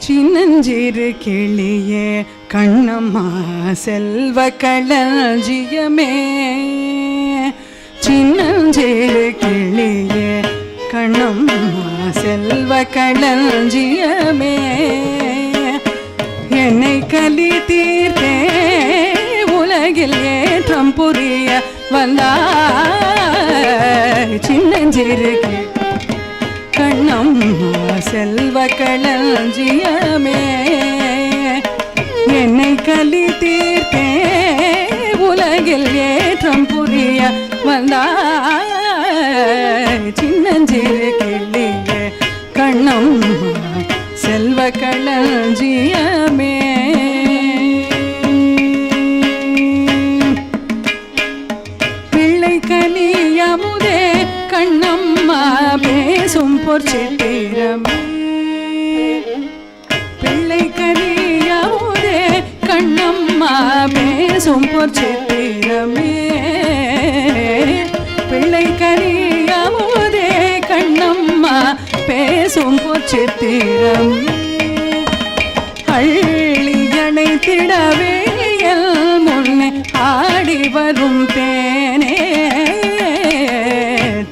சின்னஞ்சிறு கிளியே கண்ணம்மா செல்வ களஞ்சியமே, சின்னஞ்சிறு கிளியே கண்ணம்மா செல்வ களஞ்சியமே, என்னை கலி தீர்த்தே உலகில் ஏற்றம் புரிய வந்தாய். சின்னஞ்சிறு கண்ணம்மா செல்வ களஞ்சியமே, என்னை கலி தீர்த்தே உலகில் ஏற்றம் புரிய வந்தாய். சின்னஞ்சிறு கிளியே கண்ணம்மா செல்வ களஞ்சியமே. பிள்ளை கனியமுதே கண்ணம்மா பேசும் பொற்சித்திரமே, பிள்ளை கனியமுதே கண்ணம்மா பேசும் பொற்சித்திரமே, பிள்ளை கனியமுதே கண்ணம்மா பேசும் பொற்சித்திரமே, அள்ளி அணைத்திடவே முன்னே ஆடி வரும் தேனே,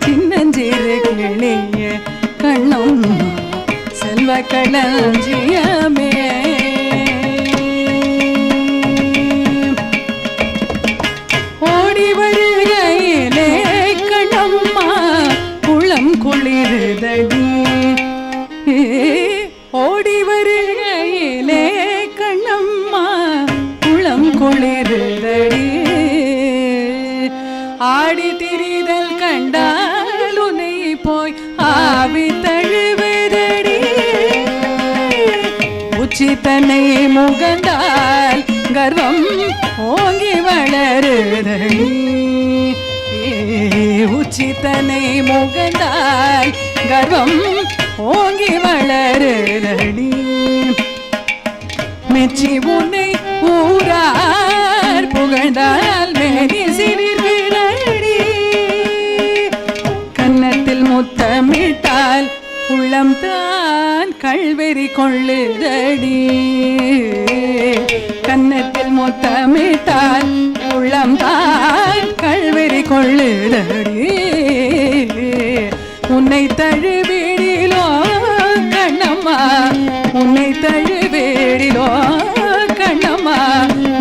சின்னஞ்சிறு கிளியே கண்ணம்மா செல்வ களஞ்சியமே. ஓடி வருகையிலே கண்ணம்மா உளம் குளிருதடி, ஓடி வருகையிலே கண்ணம்மா உளம் குளிருதடி, ஆடி திரிதல் கண்டால் உன்னை போய் ஆவி தழுவுதடி, உச்சிதனை முகந்தால் கர்வம் ஓங்கி வளருதடி, உச்சிதனை முகந்தால் கர்வம் ஓங்கி வளருதடி, மெச்சி உன்னை ஊரார் புகழ்ந்தால் மேனி சிலிர்கிறடி, கன்னத்தில் முத்தமிட்டால் உள்ளம் தான் கள்வெறி கொள்ளுதடி, கன்னத்தில் முத்தமிட்டால் உள்ளம் தான் கள்வெறி கொள்ளுதடி, உன்னை தழுவிடிலோ கண்ணம்மா உன்னை தழுவிடிலோ கண்ணம்மா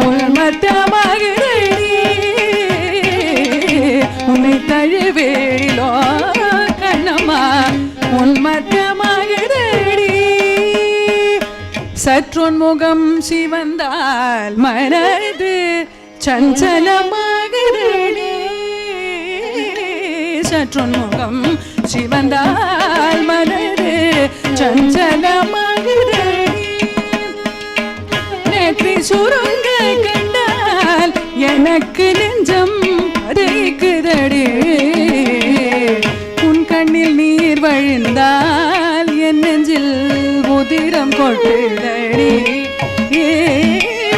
உள்மத்தமாகிறடி, உன்னை தழுவிடிலோ கண்ணம்மா உள்மத்தமாகிறடி, சற்றுன் முகம் சிவந்தால் மனது சஞ்சலமாகிறடி, சற்றுன் முகம் சிவந்தால் மனது சஞ்சலமாகிறடி, நேற்றி சுருங்க கண்டால் எனக்கு நெஞ்சம் பதைக்குதடி, உன் கண்ணில் நீர் வழிந்தால் என் நெஞ்சில் உதிரம் கொட்டுதடி,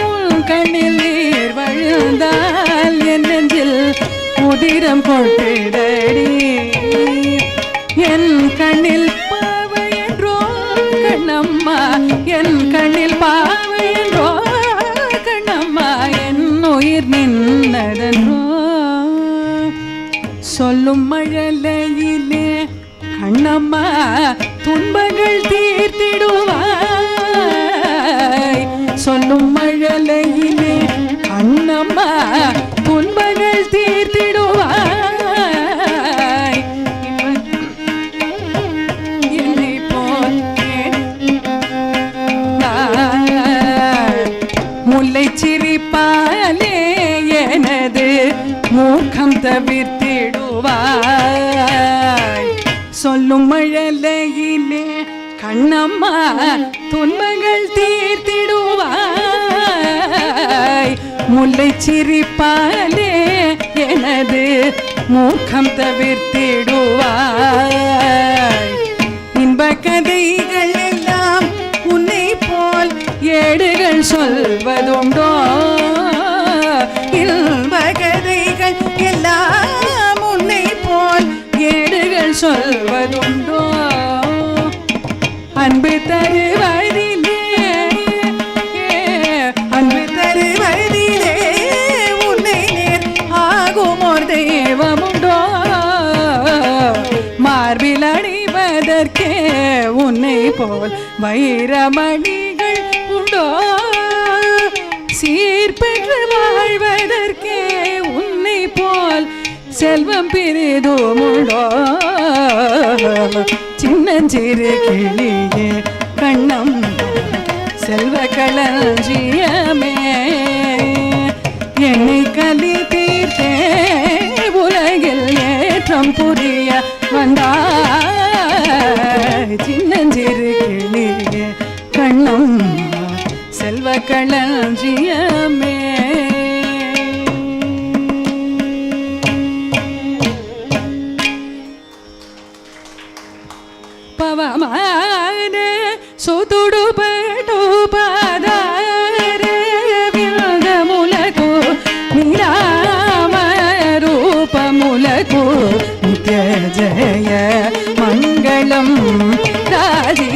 உன் கண்ணில் நீர் வழிந்தால் என் நெஞ்சில் உதிரம் கொட்டுதடி, என் கண்ணில் பாவை என்றோ கண்ணம்மா, என் கண்ணில் பாவை என்றோ கண்ணம்மா, என் உயிர் நின்னதென்றோ, சொல்லும் மழலையிலே கண்ணம்மா துன்பங்கள் தீர்த்திடுவாய், சொல்லும் மழலையிலே கண்ணம்மா துன்பங்கள் தீர்த்திடுவாய், என்னை போல் முல்லை சிரிப்பாலே எனது மூக்கம் தவிர்த்திடுவாய், சொல்லும் மழலையிலே கண்ணம்மா துன்பங்கள் தீர்த்திடுவாய், முல்லை சிரிப்பாலே எனது மூக்கம் தவிர்த்திடுவாய், இன்ப கதைகள் எல்லாம் உன்னை போல் ஏடுகள் சொல்வதுண்டோ, இன்ப கதைகள் எல்லாம் உன்னை போல் ஏடுகள் சொல்வதுண்டோ, அன்பு தருவதிலே உன்னை போல் வைரமணிகள் உண்டோ சீர்பெற்று வாழ்வதற்கே உன்னை போல் செல்வம் பிரிதுமுண்டோ சின்னஞ்சிறு கிளியே கண்ணம் செல்வ களஞ்சியமே என்னை கலி தீர்த்தே உலகில் ஏற்றம் புரிய வந்தாய் சின்னஞ்சிறு கிளியே கண்ணம் செல்வ களஞ்சியமே பவமான சுதுடு படு பதாரே வில்கமுలకు నిరామ రూపములకు నిత్య జయ మంగళం రాజీ